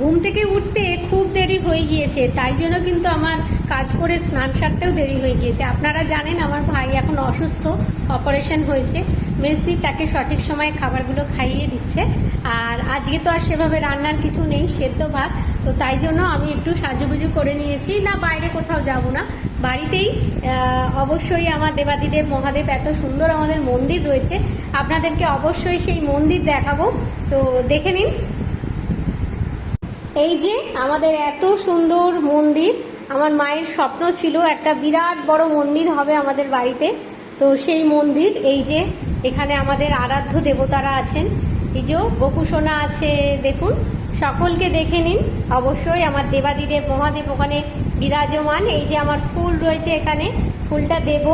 ঘুম থেকে উঠতে খুব দেরি হয়ে গিয়েছে, তাই জন্য কিন্তু আমার কাজ করে স্নান সারতেও দেরি হয়ে গিয়েছে। আপনারা জানেন আমার ভাই এখন অসুস্থ, অপারেশন হয়েছে। মেজদি তাকে সঠিক সময়ে খাবারগুলো খাইয়ে দিচ্ছে। আর আজকে তো আর সেভাবে রান্নার কিছু নেই, সেদ্ধ ভাত, তো তাই জন্য আমি একটু সাজুগুজু করে নিয়েছি। না বাইরে কোথাও যাব না, বাড়িতেই। অবশ্যই আমার দেবাদিদেব মহাদেব এত সুন্দর আমাদের মন্দির রয়েছে, আপনাদেরকে অবশ্যই সেই মন্দির দেখাবো, তো দেখে নিন। এই যে আমাদের এত সুন্দর মন্দির, আমার মায়ের স্বপ্ন ছিল একটা বিরাট বড় মন্দির হবে আমাদের বাড়িতে। তো সেই মন্দির এই যে, এখানে আমাদের আরাধ্য দেবতারা আছেন। এই যে গোপুসোনা আছে, দেখুন, সকলকে দেখে নিন। অবশ্যই আমার দেবাদিদেব মহাদেব ওখানে বিরাজমান। এই যে আমার ফুল রয়েছে, এখানে ফুলটা দেব।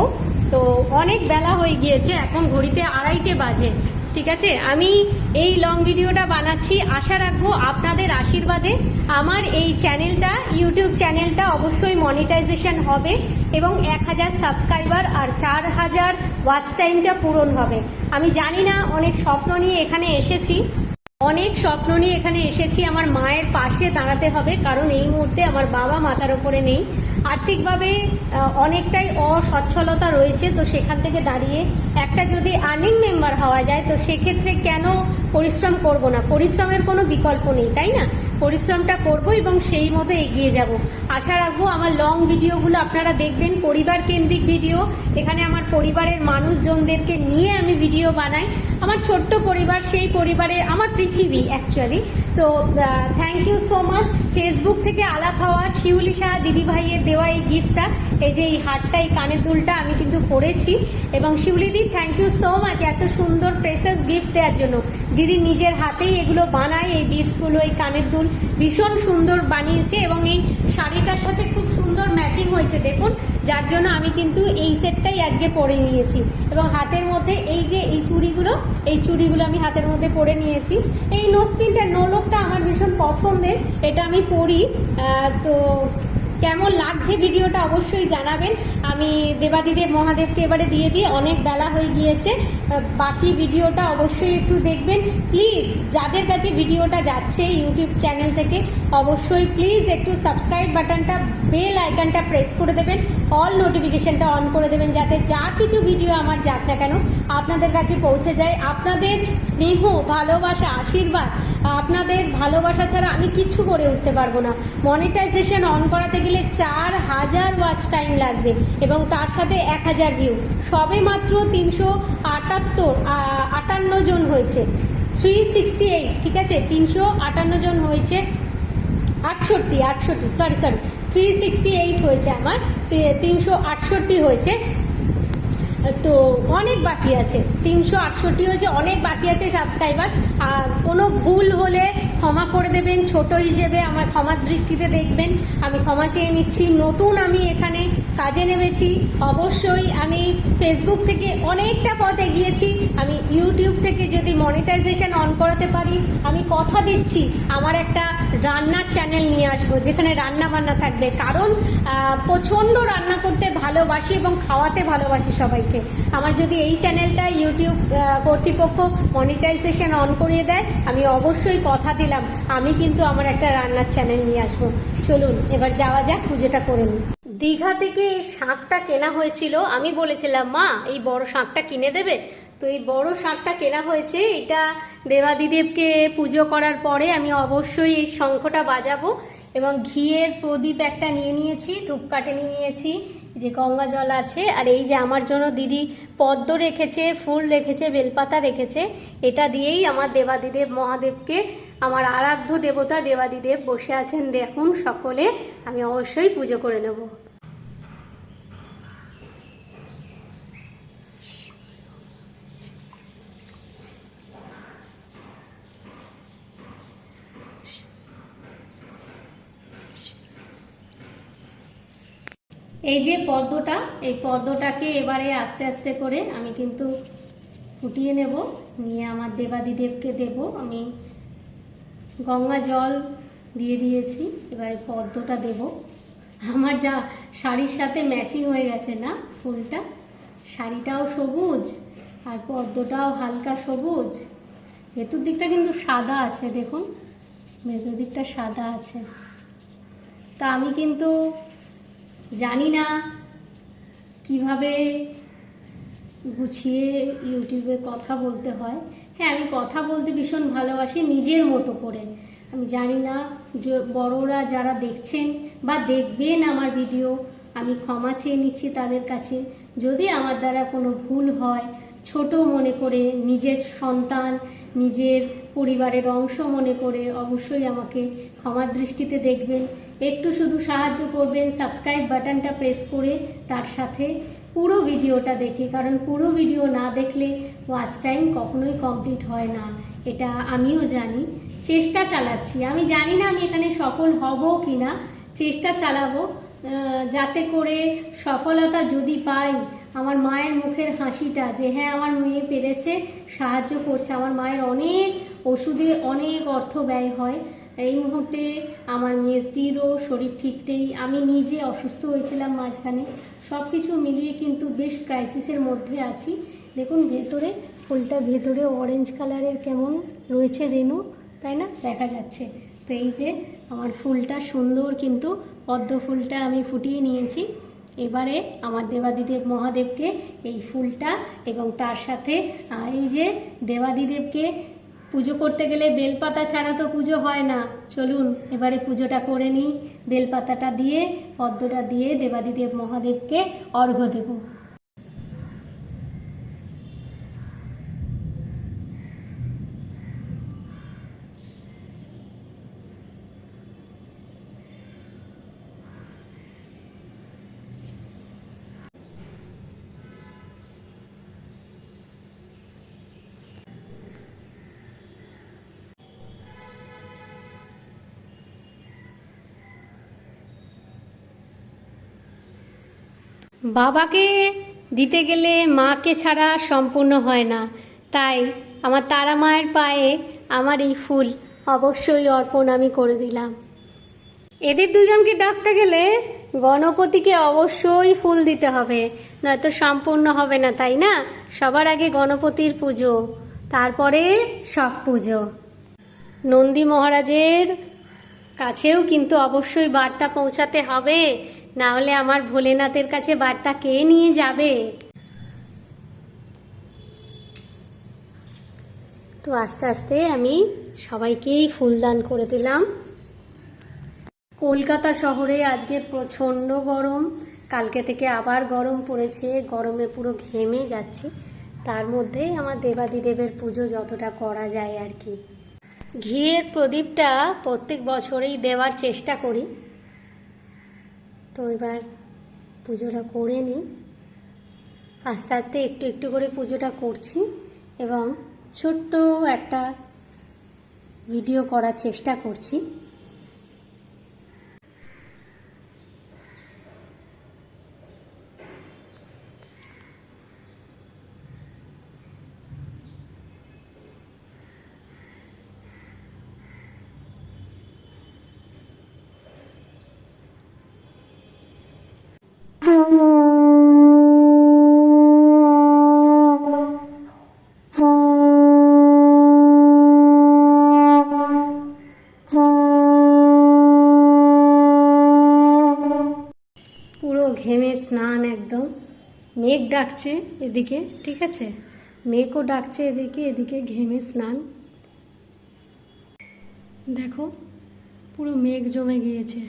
তো অনেক বেলা হয়ে গিয়েছে, এখন ঘড়িতে 2:30 বাজে। ঠিক আছে, আমি এই লং ভিডিওটা বানাচ্ছি, আশা রাখবো আপনাদের আশীর্বাদে আমার এই চ্যানেলটা, ইউটিউব চ্যানেলটা অবশ্যই মনিটাইজেশন হবে এবং 1000 সাবস্ক্রাইবার আর 4000 ওয়াচ টাইমটা পূরণ হবে। আমি জানি না, অনেক স্বপ্ন নিয়ে এখানে এসেছি, আমার মায়ের পাশে দাঁড়াতে হবে, কারণ এই মুহূর্তে আমার বাবা মাথার উপরে নেই, আর্থিকভাবে অনেকটাই অসচ্ছলতা রয়েছে। তো সেখান থেকে দাঁড়িয়ে একটা যদি আর্নিং মেম্বার হওয়া যায়, তো সেক্ষেত্রে কেন পরিশ্রম করব না? পরিশ্রমের কোনো বিকল্প নেই, তাই না? পরিশ্রমটা করব এবং সেই মতো এগিয়ে যাব। আশা রাখবো আমার লং ভিডিওগুলো আপনারা দেখবেন, পরিবার কেন্দ্রিক ভিডিও। এখানে আমার পরিবারের মানুষজনদেরকে নিয়ে আমি ভিডিও বানাই। আমার ছোট্ট পরিবার, সেই পরিবারে আমার পৃথিবী অ্যাকচুয়ালি। তো thank you so much. Facebook থেকে আলাপ হওয়া শিউলি সাহা দিদি ভাইয়ের দেওয়া এই গিফটটা, এই যে এই হারটা, এই কানের দুলটা আমি কিন্তু পরেছি। এবং শিউলিদি, থ্যাংক ইউ সো মাচ এত সুন্দর প্রেসেস গিফট দেওয়ার জন্য। দিদি নিজের হাতেই এগুলো বানায়, এই বিটসগুলো, এই কানের দুল ভীষণ সুন্দর বানিয়েছে এবং এই শাড়িটার সাথে খুব সুন্দর ম্যাচিং হয়েছে দেখুন, যার জন্য আমি কিন্তু এই সেটটাই আজকে পরে নিয়েছি। এবং হাতের মধ্যে এই যে এই চুড়িগুলো আমি হাতের মধ্যে পরে নিয়েছি। এই নোজপিনটা, নোলকটা আমার ভীষণ পছন্দের, এটা আমি পরি। তো কেমন লাগছে ভিডিওটা অবশ্যই জানাবেন। আমি দেবাদিদেব মহাদেবকে এবারে দিয়ে দিয়ে, অনেক বেলা হয়ে গিয়েছে। বাকি ভিডিওটা অবশ্যই একটু দেখবেন প্লিজ। যাদের কাছে ভিডিওটা যাচ্ছে ইউটিউব চ্যানেল থেকে, অবশ্যই প্লিজ একটু সাবস্ক্রাইব বাটনটা, বেল আইকনটা প্রেস করে দেবেন, অল নোটিফিকেশনটা অন করে দেবেন, যাতে যা কিছু ভিডিও আমার যাক না কেন আপনাদের কাছে পৌঁছে যায়। আপনাদের স্নেহ, ভালোবাসা, আশীর্বাদ, আপনাদের ভালোবাসা ছাড়া আমি কিছু করে উঠতে পারবো না। মনিটাইজেশন অন করাতে গেলে 4000 ওয়াচ টাইম লাগবে এবং তার সাথে 1000 ভিউ। সবে মাত্র 358 জন হয়েছে, 368, ঠিক আছে, 358 জন হয়েছে, 68 সরি 368 হয়েছে আমার, 368 হয়েছে। তো অনেক বাকি আছে, 368 হয়েছে, অনেক বাকি আছে সাবস্ক্রাইবার। আর কোনো ভুল হলে ক্ষমা করে দেবেন, ছোট হিসেবে আমার ক্ষমার দৃষ্টিতে দেখবেন, আমি ক্ষমা চেয়ে নিচ্ছি। নতুন আমি এখানে কাজে নেমেছি, অবশ্যই আমি ফেসবুক থেকে অনেকটা পথ এগিয়েছি। আমি ইউটিউব থেকে যদি মনিটাইজেশন অন করাতে পারি, আমি কথা দিচ্ছি আমার একটা রান্নার চ্যানেল নিয়ে আসবো, যেখানে রান্না বান্না থাকবে। কারণ প্রচণ্ড রান্না করতে ভালোবাসি এবং খাওয়াতে ভালোবাসি সবাইকে। আমার যদি এই চ্যানেলটা ইউটিউব কর্তৃপক্ষ মনিটাইজেশন অন করিয়ে দেয়, আমি অবশ্যই কথা দিলাম, আমি কিন্তু আমার একটা রান্নার চ্যানেল নিয়ে আসবো। চলুন এবার যাওয়া যাক, পুজোটা করে নিই। দীঘা থেকে এই শাঁখটা কেনা হয়েছিল, আমি বলেছিলাম মা এই বড় শাঁখটা কিনে দেবে, তো এই বড় শাঁখটা কেনা হয়েছে। এটা দেবাদিদেবকে পুজো করার পরে আমি অবশ্যই এই শঙ্খটা বাজাবো। এবং ঘিয়ের প্রদীপ একটা নিয়ে নিয়েছি, ধূপকাঠি নিয়ে নিয়েছি, যে গঙ্গা জল আছে। আর এই যে আমার জন্য দিদি পদ্ম রেখেছে, ফুল রেখেছে, বেলপাতা রেখেছে। এটা দিয়েই আমার দেবাদিদেব মহাদেবকে, আমার আরাধ্য দেবতা দেবাদিদেব বসে আছেন দেখুন সকলে, আমি অবশ্যই পুজো করে নেব। এই যে পদ্মটা, এই পদ্মটাকে এবারে আস্তে আস্তে করে আমি কিন্তু ফুটিয়ে নেব, নিয়ে আমার দেবাদিদেবকে দেব। আমি গঙ্গা জল দিয়ে দিয়েছি, এবারে পদ্মটা দেব। আমার যা শাড়ির সাথে ম্যাচিং হয়ে গেছে না ফুলটা, শাড়িটাও সবুজ আর পদ্মটাও হালকা সবুজ, ভেতর দিকটা কিন্তু সাদা আছে দেখুন। ভেতর দিকটা সাদা আছে। তা আমি কিন্তু জানি না কিভাবে গুছিয়ে ইউটিউবে কথা বলতে হয়। হ্যাঁ, আমি কথা বলতে ভীষণ ভালোবাসি নিজের মতো করে। আমি জানি না যে বড়রা যারা দেখছেন বা দেখবেন আমার ভিডিও, আমি ক্ষমা চেয়ে নিচ্ছি তাদের কাছে যদি আমার দ্বারা কোনো ভুল হয়। ছোট মনে করে, নিজের সন্তান, নিজের পরিবারের অংশ মনে করে অবশ্যই আমাকে ক্ষমার দৃষ্টিতে দেখবেন। একটু শুধু সাহায্য করবেন, সাবস্ক্রাইব বাটনটা প্রেস করে তার সাথে পুরো ভিডিওটা দেখে, কারণ পুরো ভিডিও না দেখলে ওয়াচ টাইম কখনোই কমপ্লিট হয় না, এটা আমিও জানি। চেষ্টা চালাচ্ছি, আমি জানি না আমি এখানে সফল হব কি না, চেষ্টা চালাবো যাতে করে সফলতা যদি পাই, আমার মায়ের মুখের হাসিটা যে হ্যাঁ আমার মেয়ে পেরেছে, সাহায্য করছে। আমার মায়ের অনেক ওষুধে অনেক অর্থ ব্যয় হয়। এই মুহূর্তে আমার মেজদিরও শরীর ঠিক নেই, আমি নিজে অসুস্থ হয়েছিলাম মাঝখানে, সব কিছু মিলিয়ে কিন্তু বেশ ক্রাইসিসের মধ্যে আছি। দেখুন ভেতরে ফুলটার ভেতরে অরেঞ্জ কালারের কেমন রয়েছে রেণু, তাই না, দেখা যাচ্ছে। তো এই যে আমার ফুলটা সুন্দর, কিন্তু পদ্ম ফুলটা আমি ফুটিয়ে নিয়েছি। এবারে আমার দেবাদিদেব মহাদেবকে এই ফুলটা এবং তার সাথে এই যে দেবাদিদেবকে পুজো করতে গেলে বেলপাতা ছাড়া তো পুজো হয় না। চলুন এবারে পুজোটা করে নিই, বেলপাতাটা দিয়ে পদ্মটা দিয়ে দেবাদিদেব মহাদেবকে অর্ঘ্য দেব। বাবাকে দিতে গেলে মাকে ছাড়া সম্পূর্ণ হয় না, তাই আমার তারা মায়ের পায়ে আমার এই ফুল অবশ্যই অর্পণ আমি করে দিলাম। এদের দুজনকে ডাকতে গেলে গণপতিকে অবশ্যই ফুল দিতে হবে, নয়তো সম্পূর্ণ হবে না, তাই না? সবার আগে গণপতির পুজো, তারপরে সব পুজো। নন্দী মহারাজের কাছেও কিন্তু অবশ্যই বার্তা পৌঁছাতে হবে, না হলে আমার ভোলেনাথের কাছে বার্তা কে নিয়ে যাবে? তো আস্তে আস্তে আমি সবাইকেই ফুলদান করে দিলাম। কলকাতা শহরে আজকে প্রচণ্ড গরম, কালকে থেকে আবার গরম পড়েছে, গরমে পুরো ঘেমে যাচ্ছে। তার মধ্যে আমার দেবাদিদেবের পুজো যতটা করা যায় আর কি। ঘিয়ের প্রদীপটা প্রত্যেক বছরেই দেওয়ার চেষ্টা করি, তো এবার পুজোটা করে নিই। আস্তে আস্তে একটু একটু করে পুজোটা করছি এবং ছোট্ট একটা ভিডিও করার চেষ্টা করছি। পুরো ঘেমে স্নান একদম, মেঘ ডাকছে এদিকে, ঠিক আছে, মেঘও ডাকছে এদিকে, এদিকে ঘেমে স্নান। দেখো পুরো মেঘ জমে গিয়েছে।